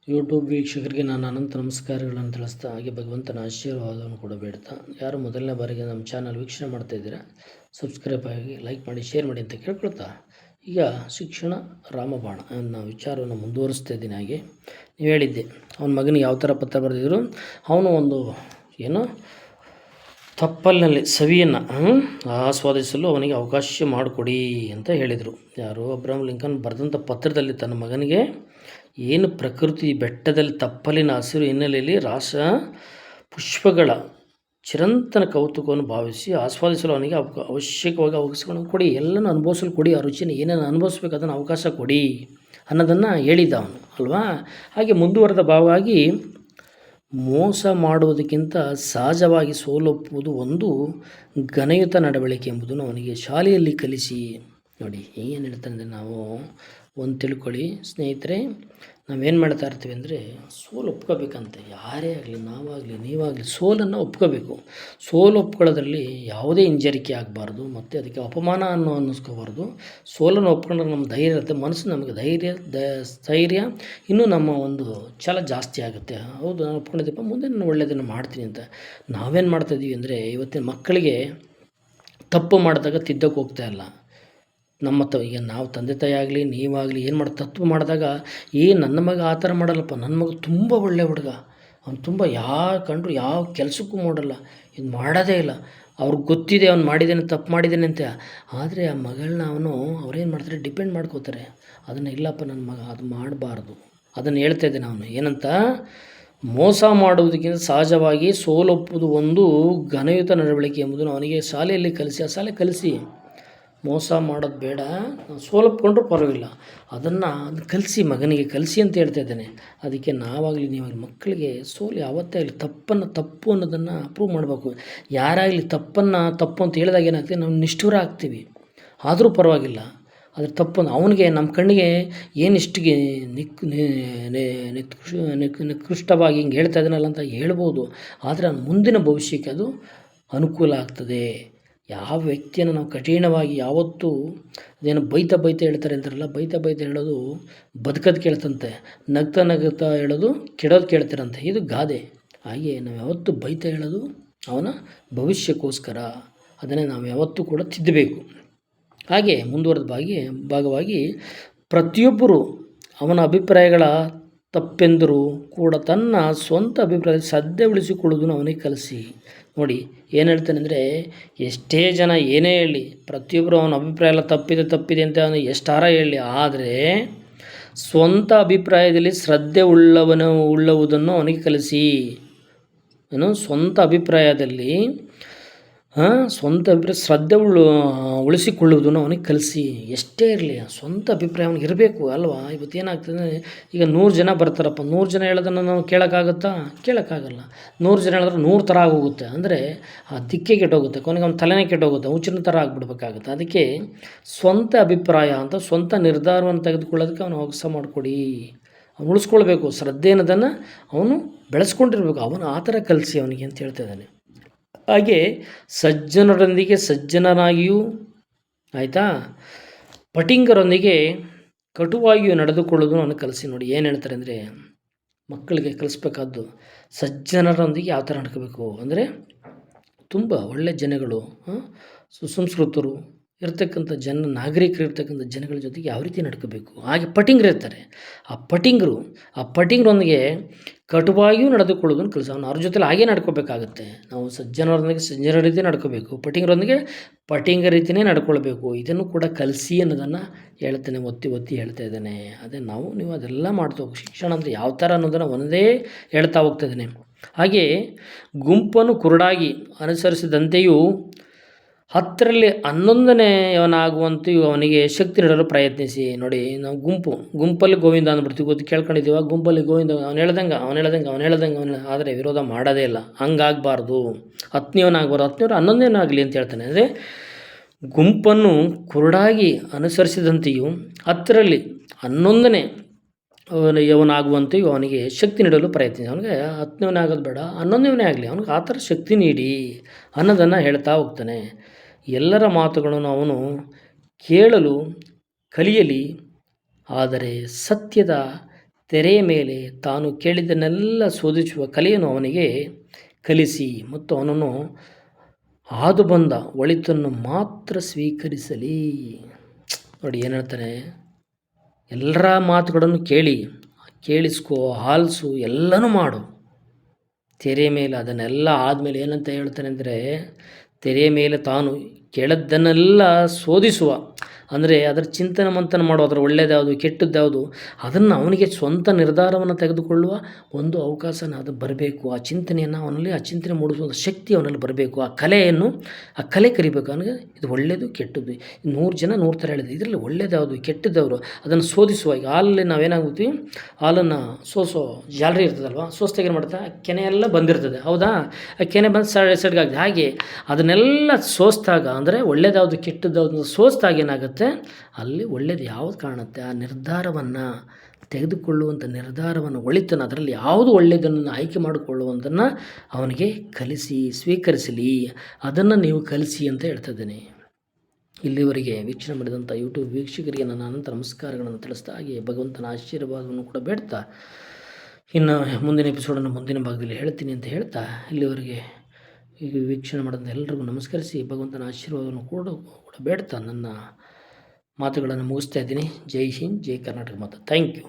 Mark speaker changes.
Speaker 1: YouTube ವೀಕ್ಷಕರಿಗೆ ನಾನು ಅನಂತ ನಮಸ್ಕಾರಗಳನ್ನು ತಿಳಿಸ್ತಾ ಹಾಗೆ ಭಗವಂತನ ಆಶೀರ್ವಾದವನ್ನು ಕೂಡ ಬೇಡ್ತಾ ಯಾರು ಮೊದಲನೇ ಬಾರಿಗೆ ನಮ್ಮ ಚಾನಲ್ ವೀಕ್ಷಣೆ ಮಾಡ್ತಾ ಇದ್ದೀರಾ ಸಬ್ಸ್ಕ್ರೈಬ್ ಆಗಿ ಲೈಕ್ ಮಾಡಿ ಶೇರ್ ಮಾಡಿ ಅಂತ ಕೇಳ್ಕೊಳ್ತಾ ಈಗ ಶಿಕ್ಷಣ ರಾಮಬಾಣ ಅನ್ನೋ ವಿಚಾರವನ್ನು ಮುಂದುವರಿಸ್ತಾ ಇದ್ದೀನಿ. ಹಾಗೆ ನೀವು ಹೇಳಿದ್ದೆ ಅವನ ಮಗನಿಗೆ ಯಾವ ಥರ ಪತ್ರ ಬರೆದಿದ್ರು, ಅವನು ಒಂದು ಏನೋ ತಪ್ಪಲಿನಲ್ಲಿ ಸವಿಯನ್ನು ಆಸ್ವಾದಿಸಲು ಅವನಿಗೆ ಅವಕಾಶ ಮಾಡಿಕೊಡಿ ಅಂತ ಹೇಳಿದರು. ಯಾರು ಅಬ್ರಹಂ ಲಿಂಕನ್ ಬರೆದಂಥ ಪತ್ರದಲ್ಲಿ ತನ್ನ ಮಗನಿಗೆ ಏನು ಪ್ರಕೃತಿ ಬೆಟ್ಟದಲ್ಲಿ ತಪ್ಪಲಿನ ಹಸಿರು ಹಿನ್ನೆಲೆಯಲ್ಲಿ ರಾಸ ಪುಷ್ಪಗಳ ಚಿರಂತನ ಕೌತುಕವನ್ನು ಭಾವಿಸಿ ಆಸ್ವಾದಿಸಲು ಅವನಿಗೆ ಅವಶ್ಯಕವಾಗಿ ಅವಕಾಶಗಳನ್ನು ಕೊಡಿ, ಎಲ್ಲನೂ ಅನುಭವಿಸಲು ಕೊಡಿ, ಆ ರುಚಿನ ಏನೇನು ಅನುಭವಿಸ್ಬೇಕು ಅದನ್ನು ಅವಕಾಶ ಕೊಡಿ ಅನ್ನೋದನ್ನು ಹೇಳಿದ್ದ ಅವನು ಅಲ್ವಾ. ಹಾಗೆ ಮುಂದುವರೆದ ಭಾವವಾಗಿ ಮೋಸ ಮಾಡುವುದಕ್ಕಿಂತ ಸಹಜವಾಗಿ ಸೋಲೊಪ್ಪುವುದು ಒಂದು ಘನಯುತ ನಡವಳಿಕೆ ಎಂಬುದನ್ನು ಅವನಿಗೆ ಶಾಲೆಯಲ್ಲಿ ಕಲಿಸಿ. ನೋಡಿ ಏನು ಹೇಳ್ತಾನೆ, ನಾವು ಒಂದು ತಿಳ್ಕೊಳ್ಳಿ ಸ್ನೇಹಿತರೆ, ನಾವೇನು ಮಾಡ್ತಾ ಇರ್ತೀವಿ ಅಂದರೆ ಸೋಲು ಒಪ್ಕೋಬೇಕಂತೆ. ಯಾರೇ ಆಗಲಿ, ನಾವಾಗಲಿ ನೀವಾಗಲಿ ಸೋಲನ್ನು ಒಪ್ಕೋಬೇಕು. ಸೋಲು ಒಪ್ಕೊಳ್ಳೋದ್ರಲ್ಲಿ ಯಾವುದೇ ಹಿಂಜರಿಕೆ ಆಗಬಾರ್ದು, ಮತ್ತು ಅದಕ್ಕೆ ಅಪಮಾನ ಅನ್ನಿಸ್ಕೋಬಾರ್ದು. ಸೋಲನ್ನು ಒಪ್ಕೊಂಡ್ರೆ ನಮ್ಮ ಧೈರ್ಯ ಇರುತ್ತೆ, ಮನಸ್ಸು ನಮಗೆ ಸ್ಥೈರ್ಯ ಇನ್ನೂ ನಮ್ಮ ಒಂದು ಛಲ ಜಾಸ್ತಿ ಆಗುತ್ತೆ. ಹೌದು, ನಾನು ಒಪ್ಕೊಂಡಿದ್ದಪ್ಪ, ಮುಂದೆ ನಾನು ಒಳ್ಳೆಯದನ್ನು ಮಾಡ್ತೀನಿ ಅಂತ. ನಾವೇನು ಮಾಡ್ತಾಯಿದ್ದೀವಿ ಅಂದರೆ ಇವತ್ತಿನ ಮಕ್ಕಳಿಗೆ ತಪ್ಪು ಮಾಡಿದಾಗ ತಿದ್ದಕ್ಕೆ ಹೋಗ್ತಾ ಇಲ್ಲ. ಈಗ ನಾವು ತಂದೆ ತಾಯಿ ಆಗಲಿ ನೀವಾಗಲಿ ಏನು ತಪ್ಪು ಮಾಡಿದಾಗ ನನ್ನ ಮಗ ಆ ಥರ ಮಾಡಲ್ಲಪ್ಪ, ನನ್ನ ಮಗ ತುಂಬ ಒಳ್ಳೆಯ ಹುಡುಗ, ಅವ್ನು ತುಂಬ ಕಂಡ್ರು ಯಾವ ಕೆಲಸಕ್ಕೂ ಮಾಡಲ್ಲ, ಇದು ಮಾಡೋದೇ ಇಲ್ಲ, ಅವ್ರಿಗೆ ಗೊತ್ತಿದೆ ಅವ್ನು ಮಾಡಿದ್ದೇನೆ ತಪ್ಪು ಮಾಡಿದ್ದೇನೆ ಅಂತ. ಆದರೆ ಆ ಮಗಳನ್ನ ಅವ್ರೇನು ಮಾಡ್ತಾರೆ, ಡಿಪೆಂಡ್ ಮಾಡ್ಕೋತಾರೆ. ಅದನ್ನು ಇಲ್ಲಪ್ಪ ನನ್ನ ಮಗ ಅದು ಮಾಡಬಾರ್ದು, ಅದನ್ನು ಹೇಳ್ತಾ ಇದ್ದೇನೆ. ಅವನು ಏನಂತ, ಮೋಸ ಮಾಡುವುದಕ್ಕಿಂತ ಸಹಜವಾಗಿ ಸೋಲೊಪ್ಪುವುದು ಒಂದು ಘನಯುತ ನಡವಳಿಕೆ ಎಂಬುದನ್ನು ಅವನಿಗೆ ಶಾಲೆಯಲ್ಲಿ ಕಲಿಸಿ. ಆ ಶಾಲೆ ಕಲಿಸಿ, ಮೋಸ ಮಾಡೋದು ಬೇಡ, ಸೋಲಪ್ಕೊಂಡ್ರೂ ಪರವಾಗಿಲ್ಲ, ಅದನ್ನು ಕಲಿಸಿ, ಮಗನಿಗೆ ಕಲಿಸಿ ಅಂತ ಹೇಳ್ತಾ ಇದ್ದೇನೆ. ಅದಕ್ಕೆ ನಾವಾಗಲಿ ನೀವಾಗಲಿ ಮಕ್ಕಳಿಗೆ ಸೋಲು ಯಾವತ್ತೇ ಆಗಲಿ ತಪ್ಪು ಅನ್ನೋದನ್ನು ಪ್ರೂವ್ ಮಾಡಬೇಕು. ಯಾರಾಗಲಿ ತಪ್ಪು ಅಂತ ಹೇಳಿದಾಗ ಏನಾಗ್ತದೆ, ನಾವು ನಿಷ್ಠುರ ಆಗ್ತೀವಿ. ಆದರೂ ಪರವಾಗಿಲ್ಲ, ಅದ್ರ ತಪ್ಪು ಅವನಿಗೆ ನಮ್ಮ ಕಣ್ಣಿಗೆ ಏನಿಷ್ಟಿಗೆ ನಿಕೃಷ್ಟವಾಗಿ ಹಿಂಗೆ ಹೇಳ್ತಾ ಇದ್ದಾನಲ್ಲ ಅಂತ ಹೇಳ್ಬೋದು. ಆದರೆ ಮುಂದಿನ ಭವಿಷ್ಯಕ್ಕೆ ಅದು ಅನುಕೂಲ ಆಗ್ತದೆ. ಯಾವ ವ್ಯಕ್ತಿಯನ್ನು ನಾವು ಕಠಿಣವಾಗಿ ಯಾವತ್ತೂ ಅದೇನು ಬೈತಾ ಹೇಳ್ತಾರೆ ಅಂತಾರಲ್ಲ, ಬೈತಾ ಹೇಳೋದು ಬದುಕೋದು ಕೇಳ್ತಂತೆ, ನಗ್ತಾ ಹೇಳೋದು ಕೆಡೋದು ಕೇಳ್ತಾರಂತೆ. ಇದು ಗಾದೆ. ಹಾಗೆ ನಾವು ಯಾವತ್ತೂ ಬೈತಾ ಹೇಳೋದು ಅವನ ಭವಿಷ್ಯಕ್ಕೋಸ್ಕರ, ಅದನ್ನೇ ನಾವು ಯಾವತ್ತೂ ಕೂಡ ತಿದ್ದಬೇಕು. ಹಾಗೆ ಮುಂದುವರೆದ ಭಾಗವಾಗಿ ಪ್ರತಿಯೊಬ್ಬರು ಅವನ ಅಭಿಪ್ರಾಯಗಳ ತಪ್ಪೆಂದರೂ ಕೂಡ ತನ್ನ ಸ್ವಂತ ಅಭಿಪ್ರಾಯ ಶ್ರದ್ಧೆ ಉಳಿಸಿಕೊಳ್ಳುವುದನ್ನು ಅವನಿಗೆ ಕಲಿಸಿ. ನೋಡಿ ಏನು ಹೇಳ್ತಾನೆ ಅಂದರೆ, ಎಷ್ಟೇ ಜನ ಏನೇ ಹೇಳಿ, ಪ್ರತಿಯೊಬ್ಬರು ಅವನ ಅಭಿಪ್ರಾಯ ಎಲ್ಲ ತಪ್ಪಿದೆ ಅಂತ ಅವನು ಎಷ್ಟಾರ ಹೇಳಿ, ಆದರೆ ಸ್ವಂತ ಅಭಿಪ್ರಾಯದಲ್ಲಿ ಶ್ರದ್ಧೆ ಉಳ್ಳುವುದನ್ನು ಅವನಿಗೆ ಕಲಿಸಿ. ಸ್ವಂತ ಅಭಿಪ್ರಾಯದಲ್ಲಿ ಸ್ವಂತ ಅಭಿಪ್ರಾಯ ಶ್ರದ್ಧೆ ಉಳಿಸಿಕೊಳ್ಳುವುದನ್ನು ಅವನಿಗೆ ಕಲಿಸಿ. ಎಷ್ಟೇ ಇರಲಿ ಸ್ವಂತ ಅಭಿಪ್ರಾಯ ಅವನಿಗೆ ಇರಬೇಕು ಅಲ್ವಾ. ಇವತ್ತು ಏನಾಗ್ತದೆ, ಈಗ 100 ಜನ ಬರ್ತಾರಪ್ಪ, 100 ಜನ ಹೇಳೋದನ್ನು ನಾವು ಕೇಳೋಕ್ಕಾಗತ್ತಾ? ಕೇಳೋಕ್ಕಾಗಲ್ಲ. 100 ಜನ ಹೇಳಿದ್ರೆ 100 ಥರ ಆಗೋಗುತ್ತೆ. ಅಂದರೆ ಆ ದಿಕ್ಕೇ ಕೆಟ್ಟೋಗುತ್ತೆ, ಕೊನೆಗೆ ಅವ್ನ ತಲೆನೇ ಕೆಟ್ಟೋಗುತ್ತೆ, ಹುಚ್ಚಿನ ಥರ ಆಗಿಬಿಡ್ಬೇಕಾಗುತ್ತೆ. ಅದಕ್ಕೆ ಸ್ವಂತ ಅಭಿಪ್ರಾಯ ಅಂತ ಸ್ವಂತ ನಿರ್ಧಾರವನ್ನು ತೆಗೆದುಕೊಳ್ಳೋದಕ್ಕೆ ಅವನು ಅವಕಾಶ ಮಾಡಿಕೊಡಿ. ಅವನು ಉಳಿಸ್ಕೊಳ್ಬೇಕು, ಶ್ರದ್ಧೆ ಅನ್ನೋದನ್ನು ಅವನು ಬೆಳೆಸ್ಕೊಂಡಿರ್ಬೇಕು. ಅವನು ಆ ಥರ ಕಲಿಸಿ ಅವನಿಗೆ ಅಂತ ಹೇಳ್ತಾ ಇದ್ದಾನೆ. ಹಾಗೆ ಸಜ್ಜನರೊಂದಿಗೆ ಸಜ್ಜನರಾಗಿಯೂ ಆಯಿತಾ, ಪಟಿಂಗರೊಂದಿಗೆ ಕಟುವಾಗಿಯೂ ನಡೆದುಕೊಳ್ಳೋದು ಅವನು ಕಲಿಸಿ. ನೋಡಿ ಏನು ಹೇಳ್ತಾರೆ ಅಂದರೆ, ಮಕ್ಕಳಿಗೆ ಕಲಿಸ್ಬೇಕಾದ್ದು ಸಜ್ಜನರೊಂದಿಗೆ ಯಾವ ಥರ ನಡ್ಕೋಬೇಕು ಅಂದರೆ, ತುಂಬ ಒಳ್ಳೆಯ ಜನಗಳು, ಸುಸಂಸ್ಕೃತರು ಇರ್ತಕ್ಕಂಥ ನಾಗರಿಕರು ಇರ್ತಕ್ಕಂಥ ಜನಗಳ ಜೊತೆಗೆ ಯಾವ ರೀತಿ ನಡ್ಕೋಬೇಕು. ಹಾಗೆ ಪಟಿಂಗರು ಇರ್ತಾರೆ, ಆ ಪಟಿಂಗರೊಂದಿಗೆ ಕಟುವಾಗಿಯೂ ನಡೆದುಕೊಳ್ಳೋದನ್ನು ಕಲಿಸ. ಅವನು ಅವ್ರ ಜೊತೆಲಿ ಹಾಗೇ ನಡ್ಕೋಬೇಕಾಗುತ್ತೆ. ನಾವು ಸಜ್ಜನರೊಂದಿಗೆ ಸಜ್ಜನ ರೀತಿ ನಡ್ಕೋಬೇಕು, ಪಟಿಂಗರೊಂದಿಗೆ ಪಟಿಂಗ ರೀತಿಯೇ ನಡ್ಕೊಳ್ಬೇಕು. ಇದನ್ನು ಕೂಡ ಕಲಿಸಿ ಅನ್ನೋದನ್ನು ಹೇಳ್ತೇನೆ, ಒತ್ತಿ ಹೇಳ್ತಾ ಇದ್ದೇನೆ. ಅದೇ ನೀವು ಅದೆಲ್ಲ ಮಾಡ್ತಾ ಹೋಗಿ. ಶಿಕ್ಷಣ ಅಂದರೆ ಯಾವ ಥರ ಅನ್ನೋದನ್ನು ಒಂದೇ ಹೇಳ್ತಾ ಹೋಗ್ತಾ ಇದ್ದೇನೆ. ಹಾಗೆ ಗುಂಪನ್ನು ಕುರುಡಾಗಿ ಅನುಸರಿಸಿದಂತೆಯೂ 10ರಲ್ಲಿ 11ನೇಯವನಾಗುವಂತೆಯೂ ಅವನಿಗೆ ಶಕ್ತಿ ನೀಡಲು ಪ್ರಯತ್ನಿಸಿ. ನೋಡಿ, ನಾವು ಗುಂಪಲ್ಲಿ ಗೋವಿಂದ ಅಂದ್ಬಿಡ್ತೀವಿ, ಕೇಳ್ಕೊಂಡಿದ್ದೀವ, ಗುಂಪಲ್ಲಿ ಗೋವಿಂದ ಅವನು ಹೇಳ್ದಂಗೆ ಆದರೆ ವಿರೋಧ ಮಾಡೋದೇ ಇಲ್ಲ. ಹಂಗಾಗಬಾರ್ದು. 10ನೇವನಾಗಬಾರ್ದು, 10ನೇವರು 11ನೇವನಾಗಲಿ ಅಂತ ಹೇಳ್ತಾನೆ. ಅಂದರೆ ಗುಂಪನ್ನು ಕುರುಡಾಗಿ ಅನುಸರಿಸಿದಂತೆಯೂ 10ರಲ್ಲಿ 11ನೇ ಯವನಾಗುವಂತೆಯೂ ಅವನಿಗೆ ಶಕ್ತಿ ನೀಡಲು ಪ್ರಯತ್ನಿಸಿ. ಅವನಿಗೆ 10ನೇವನೇ ಆಗೋದು ಬೇಡ, 11ನೇವನೇ ಆಗಲಿ, ಅವನಿಗೆ ಆ ಥರ ಶಕ್ತಿ ನೀಡಿ ಅನ್ನೋದನ್ನು ಹೇಳ್ತಾ ಹೋಗ್ತಾನೆ. ಎಲ್ಲರ ಮಾತುಗಳನ್ನು ಅವನು ಕೇಳಲು ಕಲಿಯಲಿ, ಆದರೆ ಸತ್ಯದ ತೆರೆಯ ಮೇಲೆ ತಾನು ಕೇಳಿದ್ದನ್ನೆಲ್ಲ ಶೋಧಿಸುವ ಕಲೆಯನ್ನು ಅವನಿಗೆ ಕಲಿಸಿ ಮತ್ತು ಅವನನ್ನು ಹಾದು ಬಂದ ಒಳಿತನ್ನು ಮಾತ್ರ ಸ್ವೀಕರಿಸಲಿ. ನೋಡಿ ಏನು ಹೇಳ್ತಾನೆ, ಎಲ್ಲರ ಮಾತುಗಳನ್ನು ಕೇಳಿಸ್ಕೋ, ಆಲಿಸು, ಎಲ್ಲನೂ ಮಾಡು. ತೆರೆಯ ಮೇಲೆ ಅದನ್ನೆಲ್ಲ ಆದಮೇಲೆ ಏನಂತ ಹೇಳ್ತಾನೆ ಅಂದರೆ, ತೆರೆಯ ಮೇಲೆ ತಾನು ಕೇಳದ್ದನ್ನೆಲ್ಲ ಶೋಧಿಸುವ, ಅಂದರೆ ಅದರ ಚಿಂತನೆ ಮಂಥನ ಮಾಡುವ, ಅದರ ಒಳ್ಳೆಯದ್ಯಾವುದು ಕೆಟ್ಟದ್ಯಾವುದು ಅದನ್ನು ಅವನಿಗೆ ಸ್ವಂತ ನಿರ್ಧಾರವನ್ನು ತೆಗೆದುಕೊಳ್ಳುವ ಒಂದು ಅವಕಾಶನ ಅದು ಬರಬೇಕು. ಆ ಚಿಂತನೆಯನ್ನು ಅವನಲ್ಲಿ, ಆ ಚಿಂತನೆ ಮೂಡಿಸುವ ಶಕ್ತಿ ಅವನಲ್ಲಿ ಬರಬೇಕು. ಆ ಕಲೆ ಕರಿಬೇಕು. ಅವನಿಗೆ ಇದು ಒಳ್ಳೆಯದು ಕೆಟ್ಟದ್ದು, 100 ಜನ 100 ಥರ ಹೇಳಿದೆ, ಇದರಲ್ಲಿ ಒಳ್ಳೆಯದ್ಯಾವುದು ಕೆಟ್ಟದ್ದವರು ಅದನ್ನು ಶೋಧಿಸುವ. ಈಗ ಹಾಲಲ್ಲಿ ನಾವೇನಾಗ್ತೀವಿ, ಹಾಲನ್ನು ಸೋಸೋ ಜಾಲರಿ ಇರ್ತದಲ್ವ, ಸೋಸ್ದಾಗ ಏನು ಮಾಡ್ತಾ ಆ ಕೆನೆ ಎಲ್ಲ ಬಂದಿರ್ತದೆ, ಹೌದಾ? ಆ ಕೆನೆ ಬಂದು ಸೈಡ್ಗಾಗಿದೆ. ಹಾಗೆ ಅದನ್ನೆಲ್ಲ ಸೋಸಿದಾಗ, ಅಂದರೆ ಒಳ್ಳೆಯದ್ಯಾವುದು ಕೆಟ್ಟದ್ದು ಸೋಸಿದಾಗ ಏನಾಗುತ್ತೆ, ಅಲ್ಲಿ ಒಳ್ಳೆಯದು ಯಾವುದು ಕಾಣುತ್ತೆ, ಆ ನಿರ್ಧಾರವನ್ನು ತೆಗೆದುಕೊಳ್ಳುವಂಥ ನಿರ್ಧಾರವನ್ನು, ಒಳಿತನ್ನು, ಅದರಲ್ಲಿ ಯಾವುದು ಒಳ್ಳೆಯದನ್ನು ಆಯ್ಕೆ ಮಾಡಿಕೊಳ್ಳುವಂಥನ್ನು ಅವನಿಗೆ ಕಲಿಸಿ, ಸ್ವೀಕರಿಸಲಿ, ಅದನ್ನು ನೀವು ಕಲಿಸಿ ಅಂತ ಹೇಳ್ತಿದ್ದೇನೆ. ಇಲ್ಲಿವರೆಗೆ ವೀಕ್ಷಣೆ ಮಾಡಿದಂಥ ಯೂಟ್ಯೂಬ್ ವೀಕ್ಷಕರಿಗೆ ನನ್ನ ಅನಂತ ನಮಸ್ಕಾರಗಳನ್ನು ತಿಳಿಸ್ತಾ, ಹಾಗೆ ಭಗವಂತನ ಆಶೀರ್ವಾದವನ್ನು ಕೂಡ ಬೇಡ್ತಾ, ಇನ್ನು ಮುಂದಿನ ಎಪಿಸೋಡನ್ನು ಮುಂದಿನ ಭಾಗದಲ್ಲಿ ಹೇಳ್ತೀನಿ ಅಂತ ಹೇಳ್ತಾ, ಇಲ್ಲಿವರೆಗೆ ಈಗ ವೀಕ್ಷಣೆ ಮಾಡಿದಂಥ ಎಲ್ಲರಿಗೂ ನಮಸ್ಕರಿಸಿ ಭಗವಂತನ ಆಶೀರ್ವಾದವನ್ನು ಕೂಡ ಬೇಡ್ತಾ ನನ್ನ ಮಾತುಗಳನ್ನು ಮುಗಿಸ್ತಾ ಇದ್ದೀನಿ. ಜೈ ಹಿಂದ್, ಜೈ ಕರ್ನಾಟಕ ಮಾತಾ. Thank you.